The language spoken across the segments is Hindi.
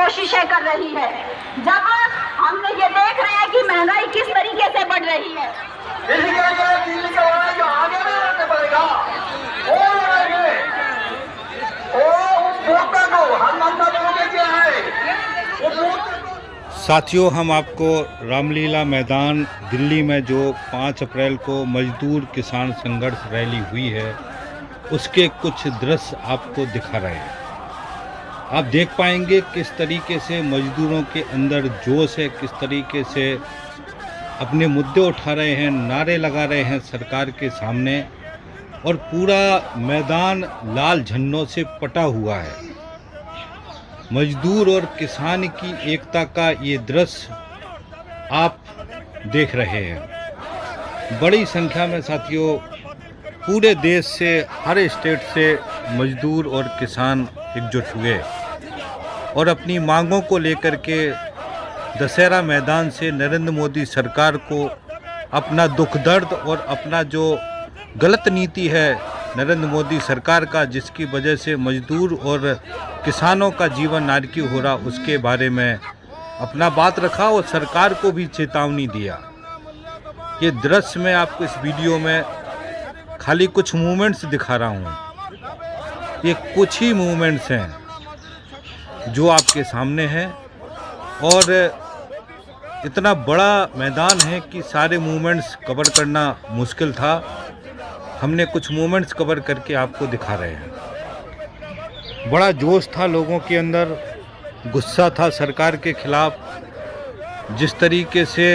कोशिशें कर रही है। जब हमने ये देख रहे हैं कि महंगाई किस तरीके से बढ़ रही है, दिल्ली का जो आगे नहीं रहने पड़ेगा, वो लड़ाएंगे, साथियों, हम आपको रामलीला मैदान दिल्ली में जो 5 अप्रैल को मजदूर किसान संघर्ष रैली हुई है उसके कुछ दृश्य आपको दिखा रहे हैं। आप देख पाएंगे किस तरीके से मजदूरों के अंदर जोश है, किस तरीके से अपने मुद्दे उठा रहे हैं, नारे लगा रहे हैं सरकार के सामने, और पूरा मैदान लाल झंडों से पटा हुआ है। मजदूर और किसान की एकता का ये दृश्य आप देख रहे हैं। बड़ी संख्या में साथियों पूरे देश से, हर स्टेट से मजदूर और किसान एकजुट हुए और अपनी मांगों को लेकर के दशहरा मैदान से नरेंद्र मोदी सरकार को अपना दुख दर्द और अपना जो गलत नीति है नरेंद्र मोदी सरकार का, जिसकी वजह से मजदूर और किसानों का जीवन नारकी हो रहा, उसके बारे में अपना बात रखा और सरकार को भी चेतावनी दिया। ये दृश्य मैं आपको इस वीडियो में खाली कुछ मूवमेंट्स दिखा रहा हूँ। ये कुछ ही मूवमेंट्स हैं जो आपके सामने हैं, और इतना बड़ा मैदान है कि सारे मूवमेंट्स कवर करना मुश्किल था। हमने कुछ मूवमेंट्स कवर करके आपको दिखा रहे हैं। बड़ा जोश था लोगों के अंदर, गुस्सा था सरकार के खिलाफ। जिस तरीके से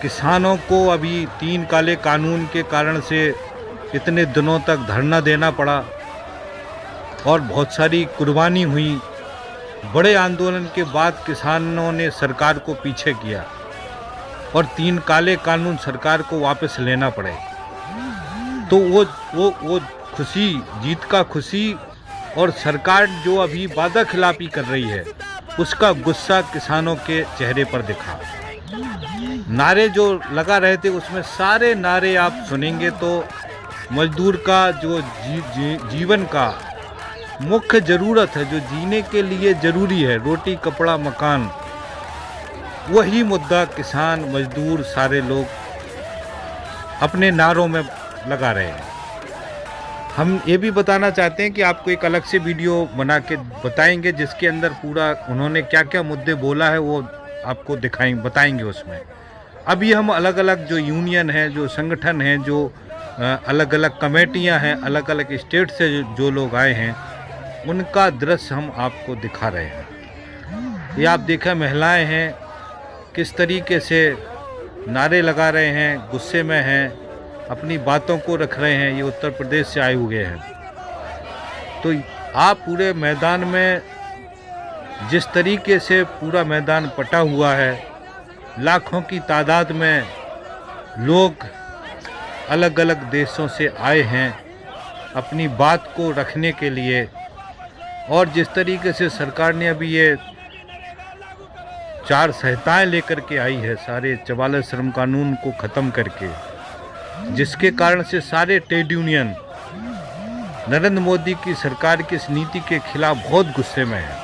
किसानों को अभी 3 काले कानून के कारण से इतने दिनों तक धरना देना पड़ा और बहुत सारी कुर्बानी हुई, बड़े आंदोलन के बाद किसानों ने सरकार को पीछे किया और 3 काले कानून सरकार को वापस लेना पड़े, तो वो खुशी, जीत का खुशी, और सरकार जो अभी वादा खिलाफी कर रही है उसका गुस्सा किसानों के चेहरे पर दिखा। नारे जो लगा रहे थे उसमें सारे नारे आप सुनेंगे तो मजदूर का जो जीवन का मुख्य ज़रूरत है, जो जीने के लिए ज़रूरी है, रोटी कपड़ा मकान, वही मुद्दा किसान मजदूर सारे लोग अपने नारों में लगा रहे हैं। हम ये भी बताना चाहते हैं कि आपको एक अलग से वीडियो बना के बताएंगे जिसके अंदर पूरा उन्होंने क्या क्या मुद्दे बोला है वो आपको बताएंगे उसमें। अभी हम अलग अलग जो यूनियन है, जो संगठन हैं, जो अलग अलग कमेटियां हैं, अलग अलग स्टेट से जो लोग आए हैं, उनका दृश्य हम आपको दिखा रहे हैं। ये आप देखा, महिलाएं हैं किस तरीके से नारे लगा रहे हैं, गुस्से में हैं, अपनी बातों को रख रहे हैं। ये उत्तर प्रदेश से आए हुए हैं। तो आप पूरे मैदान में जिस तरीके से पूरा मैदान पटा हुआ है, लाखों की तादाद में लोग अलग अलग देशों से आए हैं अपनी बात को रखने के लिए, और जिस तरीके से सरकार ने अभी ये 4 संहिताएं लेकर के आई है, सारे 44 श्रम कानून को ख़त्म करके, जिसके कारण से सारे ट्रेड यूनियन नरेंद्र मोदी की सरकार की इस नीति के खिलाफ बहुत गुस्से में है।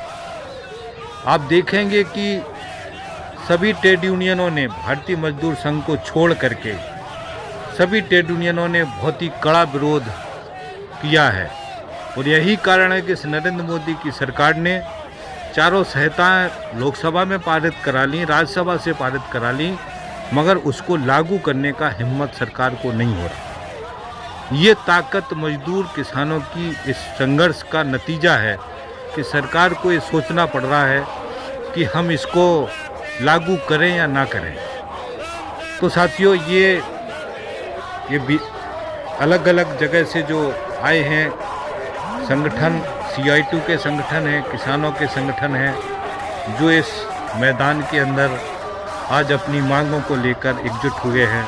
आप देखेंगे कि सभी ट्रेड यूनियनों ने भारतीय मजदूर संघ को छोड़ करके सभी ट्रेड यूनियनों ने बहुत ही कड़ा विरोध किया है, और यही कारण है कि इस नरेंद्र मोदी की सरकार ने चारों संहिताएं लोकसभा में पारित करा ली, राज्यसभा से पारित करा ली, मगर उसको लागू करने का हिम्मत सरकार को नहीं हो रहा। ये ताकत मजदूर किसानों की इस संघर्ष का नतीजा है कि सरकार को ये सोचना पड़ रहा है कि हम इसको लागू करें या ना करें। तो साथियों, ये भी अलग अलग जगह से जो आए हैं संगठन, CITU के संगठन हैं, किसानों के संगठन हैं, जो इस मैदान के अंदर आज अपनी मांगों को लेकर एकजुट हुए हैं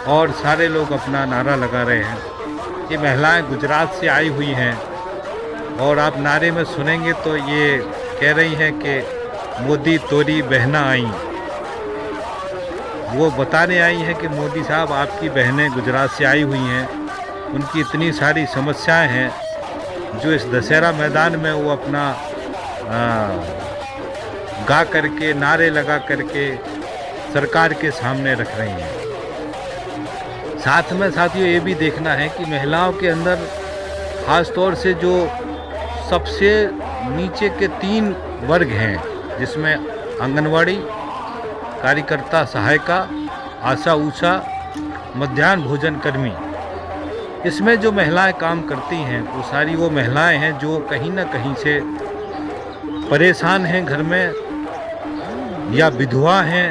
और सारे लोग अपना नारा लगा रहे हैं। ये महिलाएं गुजरात से आई हुई हैं और आप नारे में सुनेंगे तो ये कह रही हैं कि मोदी तोरी बहना आई। वो बताने आई हैं कि मोदी साहब, आपकी बहनें गुजरात से आई हुई हैं, उनकी इतनी सारी समस्याएं हैं जो इस दशहरा मैदान में वो अपना गा करके, नारे लगा करके सरकार के सामने रख रही हैं। साथ में साथियों ये भी देखना है कि महिलाओं के अंदर ख़ास तौर से जो सबसे नीचे के 3 वर्ग हैं, जिसमें आंगनवाड़ी कार्यकर्ता, सहायिका, आशा ऊषा, मध्याह्न भोजन कर्मी, इसमें जो महिलाएं काम करती हैं वो सारी वो महिलाएं हैं जो कहीं ना कहीं से परेशान हैं घर में, या विधवा हैं,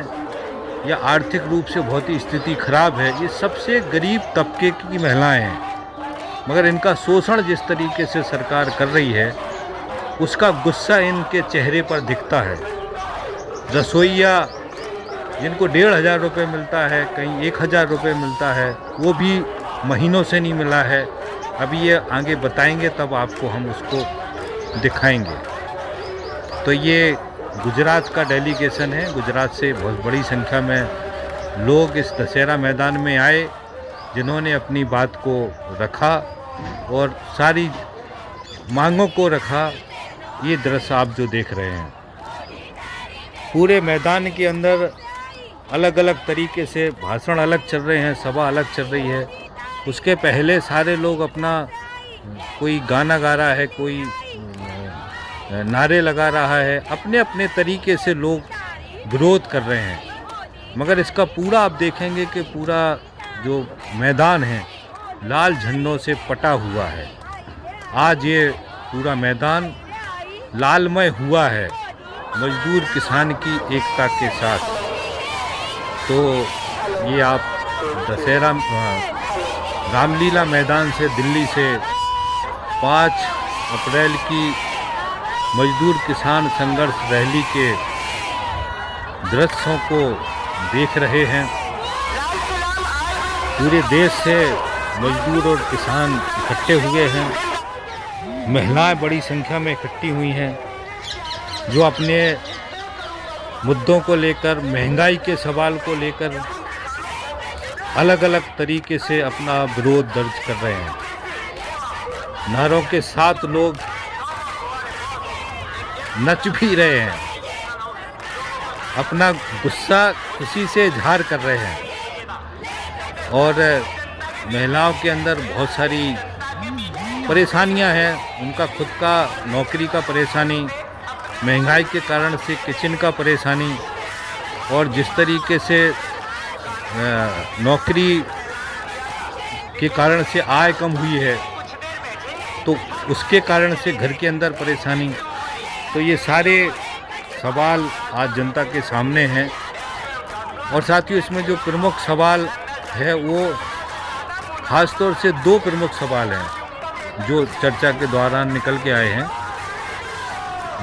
या आर्थिक रूप से बहुत ही स्थिति खराब है। ये सबसे गरीब तबके की महिलाएं हैं, मगर इनका शोषण जिस तरीके से सरकार कर रही है उसका गुस्सा इनके चेहरे पर दिखता है। रसोइया जिनको 1500 रुपये मिलता है, कहीं 1000 रुपये मिलता है, वो भी महीनों से नहीं मिला है। अभी ये आगे बताएंगे तब आपको हम उसको दिखाएंगे। तो ये गुजरात का डेलीगेशन है। गुजरात से बहुत बड़ी संख्या में लोग इस दशहरा मैदान में आए, जिन्होंने अपनी बात को रखा और सारी मांगों को रखा। ये दृश्य आप जो देख रहे हैं, पूरे मैदान के अंदर अलग अलग तरीके से भाषण अलग चल रहे हैं, सभा अलग चल रही है। उसके पहले सारे लोग अपना, कोई गाना गा रहा है, कोई नारे लगा रहा है, अपने अपने तरीके से लोग विरोध कर रहे हैं। मगर इसका पूरा आप देखेंगे कि पूरा जो मैदान है लाल झंडों से पटा हुआ है। आज ये पूरा मैदान लालमय हुआ है मजदूर किसान की एकता के साथ। तो ये आप दशहरा रामलीला मैदान से, दिल्ली से 5 अप्रैल की मजदूर किसान संघर्ष रैली के दृश्यों को देख रहे हैं। पूरे देश से मजदूर और किसान इकट्ठे हुए हैं। महिलाएं बड़ी संख्या में इकट्ठी हुई हैं, जो अपने मुद्दों को लेकर, महंगाई के सवाल को लेकर अलग अलग तरीके से अपना विरोध दर्ज कर रहे हैं। नारों के साथ लोग नच भी रहे हैं, अपना गुस्सा खुशी से इजहार कर रहे हैं। और महिलाओं के अंदर बहुत सारी परेशानियां हैं। उनका खुद का नौकरी का परेशानी, महंगाई के कारण से किचन का परेशानी, और जिस तरीके से नौकरी के कारण से आय कम हुई है तो उसके कारण से घर के अंदर परेशानी। तो ये सारे सवाल आज जनता के सामने हैं। और साथियों, इसमें जो प्रमुख सवाल है वो ख़ास तौर से 2 प्रमुख सवाल हैं जो चर्चा के दौरान निकल के आए हैं।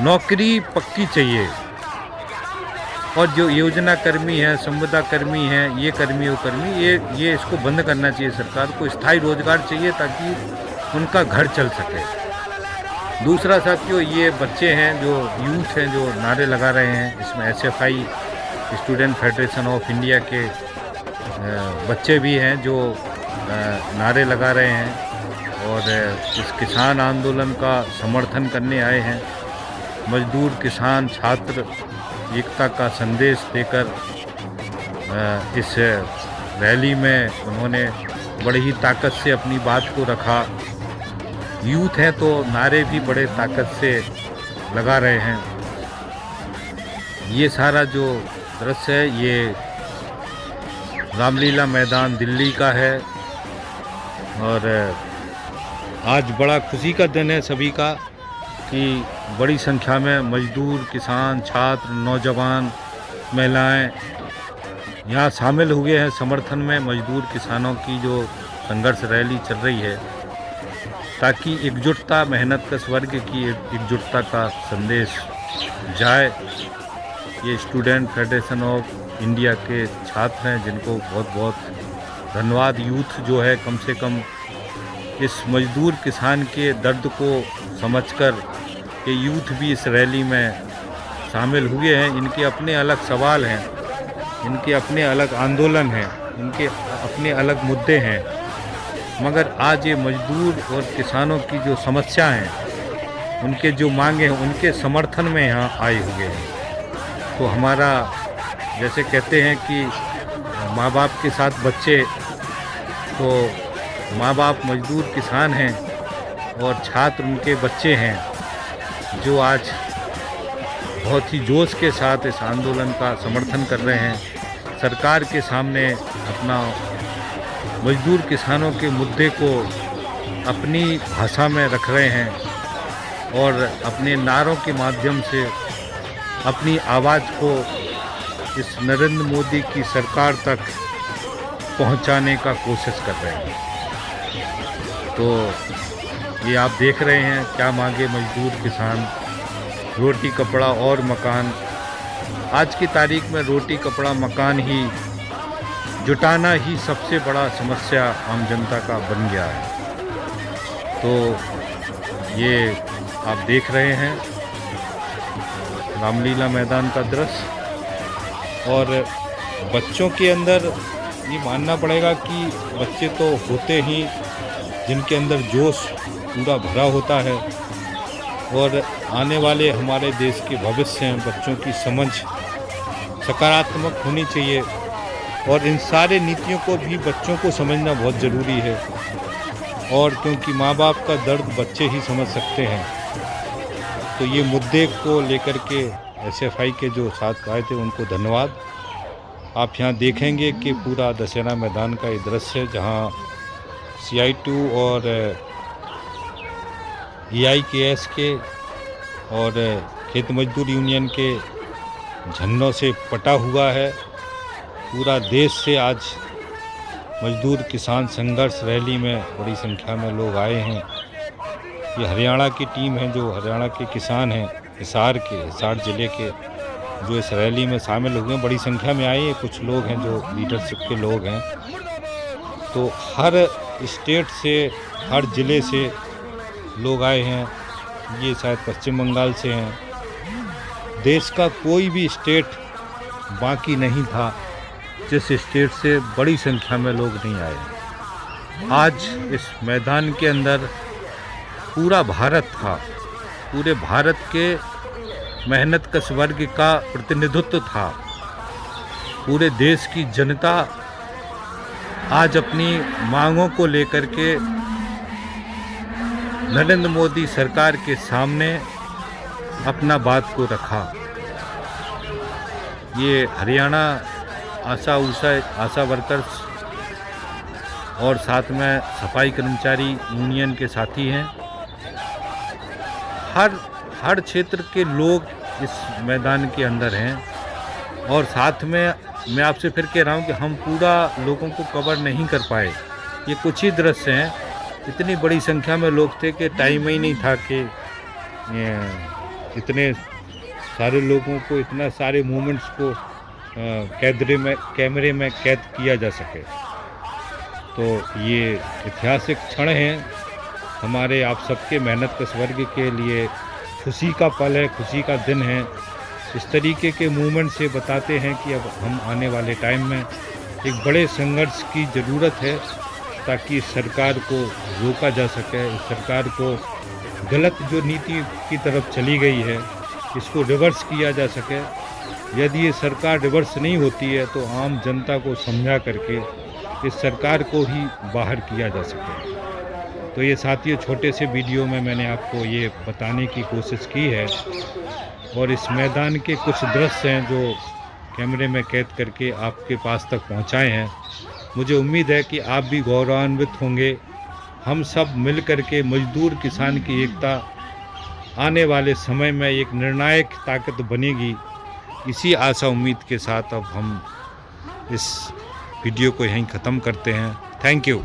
नौकरी पक्की चाहिए, और जो योजना कर्मी हैं, संविदा कर्मी हैं, ये कर्मी वो कर्मी, ये इसको बंद करना चाहिए। सरकार को स्थायी रोजगार चाहिए ताकि उनका घर चल सके। दूसरा साथियों, ये बच्चे हैं, जो यूथ हैं, जो नारे लगा रहे हैं। इसमें SFI student federation of India के बच्चे भी हैं जो नारे लगा रहे हैं और इस किसान आंदोलन का समर्थन करने आए हैं। मजदूर, किसान, छात्र एकता का संदेश देकर इस रैली में उन्होंने बड़ी ही ताकत से अपनी बात को रखा। यूथ हैं तो नारे भी बड़े ताकत से लगा रहे हैं। ये सारा जो दृश्य है ये रामलीला मैदान दिल्ली का है। और आज बड़ा खुशी का दिन है सभी का कि बड़ी संख्या में मजदूर, किसान, छात्र, नौजवान, महिलाएं यहाँ शामिल हुए हैं समर्थन में मजदूर किसानों की जो संघर्ष रैली चल रही है, ताकि एकजुटता, मेहनत कश वर्ग की एकजुटता का संदेश जाए। ये स्टूडेंट फेडरेशन ऑफ इंडिया के छात्र हैं जिनको बहुत बहुत धन्यवाद। यूथ जो है कम से कम इस मजदूर किसान के दर्द को समझकर कि यूथ भी इस रैली में शामिल हुए हैं। इनके अपने अलग सवाल हैं, इनके अपने अलग आंदोलन हैं, इनके अपने अलग मुद्दे हैं, मगर आज ये मजदूर और किसानों की जो समस्या हैं, उनके जो मांगे हैं, उनके समर्थन में यहाँ आए हुए हैं। तो हमारा जैसे कहते हैं कि माँ बाप के साथ बच्चे, तो माँ बाप मजदूर किसान हैं और छात्र उनके बच्चे हैं जो आज बहुत ही जोश के साथ इस आंदोलन का समर्थन कर रहे हैं। सरकार के सामने अपना मजदूर किसानों के मुद्दे को अपनी भाषा में रख रहे हैं और अपने नारों के माध्यम से अपनी आवाज़ को इस नरेंद्र मोदी की सरकार तक पहुंचाने का कोशिश कर रहे हैं। तो ये आप देख रहे हैं क्या मांगे मजदूर किसान, रोटी कपड़ा और मकान। आज की तारीख में रोटी कपड़ा मकान ही जुटाना ही सबसे बड़ा समस्या आम जनता का बन गया है। तो ये आप देख रहे हैं रामलीला मैदान का दृश्य, और बच्चों के अंदर ये मानना पड़ेगा कि बच्चे तो होते ही जिनके अंदर जोश पूरा भरा होता है, और आने वाले हमारे देश के भविष्य हैं। बच्चों की समझ सकारात्मक होनी चाहिए और इन सारे नीतियों को भी बच्चों को समझना बहुत ज़रूरी है, और क्योंकि माँ बाप का दर्द बच्चे ही समझ सकते हैं। तो ये मुद्दे को लेकर के SFI के जो साथ आए थे उनको धन्यवाद। आप यहाँ देखेंगे कि पूरा दशहरा मैदान का ये दृश्य है जहाँ CI2 और EIKS के और खेत मजदूर यूनियन के झंडों से पटा हुआ है। पूरा देश से आज मजदूर किसान संघर्ष रैली में बड़ी संख्या में लोग आए हैं। ये हरियाणा की टीम है, जो हरियाणा के किसान हैं हिसार ज़िले के, जो इस रैली में शामिल हुए हैं। बड़ी संख्या में आए हैं, कुछ लोग हैं जो लीडरशिप के लोग हैं। तो हर स्टेट से, हर ज़िले से लोग आए हैं। ये शायद पश्चिम बंगाल से हैं। देश का कोई भी स्टेट बाकी नहीं था जिस स्टेट से बड़ी संख्या में लोग नहीं आए। आज इस मैदान के अंदर पूरा भारत था, पूरे भारत के मेहनत कश वर्ग का प्रतिनिधित्व था। पूरे देश की जनता आज अपनी मांगों को लेकर के नरेंद्र मोदी सरकार के सामने अपना बात को रखा। ये हरियाणा आशा वर्कर्स और साथ में सफाई कर्मचारी यूनियन के साथी हैं। हर क्षेत्र के लोग इस मैदान के अंदर हैं, और साथ में मैं आपसे फिर कह रहा हूं कि हम पूरा लोगों को कवर नहीं कर पाए। ये कुछ ही दृश्य हैं। इतनी बड़ी संख्या में लोग थे कि टाइम ही नहीं था कि इतने सारे लोगों को, इतना सारे मोमेंट्स को कैमरे में कैद किया जा सके। तो ये ऐतिहासिक क्षण हैं हमारे आप सबके मेहनत कश वर्ग के लिए। खुशी का पल है, खुशी का दिन है। इस तरीके के मूवमेंट से बताते हैं कि अब हम आने वाले टाइम में एक बड़े संघर्ष की ज़रूरत है ताकि सरकार को रोका जा सके। इस सरकार को गलत जो नीति की तरफ चली गई है इसको रिवर्स किया जा सके। यदि ये सरकार रिवर्स नहीं होती है तो आम जनता को समझा करके इस सरकार को ही बाहर किया जा सके। तो ये साथियों, छोटे से वीडियो में मैंने आपको ये बताने की कोशिश की है, और इस मैदान के कुछ दृश्य हैं जो कैमरे में कैद करके आपके पास तक पहुंचाए हैं। मुझे उम्मीद है कि आप भी गौरवान्वित होंगे। हम सब मिल कर के मजदूर किसान की एकता आने वाले समय में एक निर्णायक ताकत बनेगी। इसी आशा उम्मीद के साथ अब हम इस वीडियो को यहीं ख़त्म करते हैं। Thank you.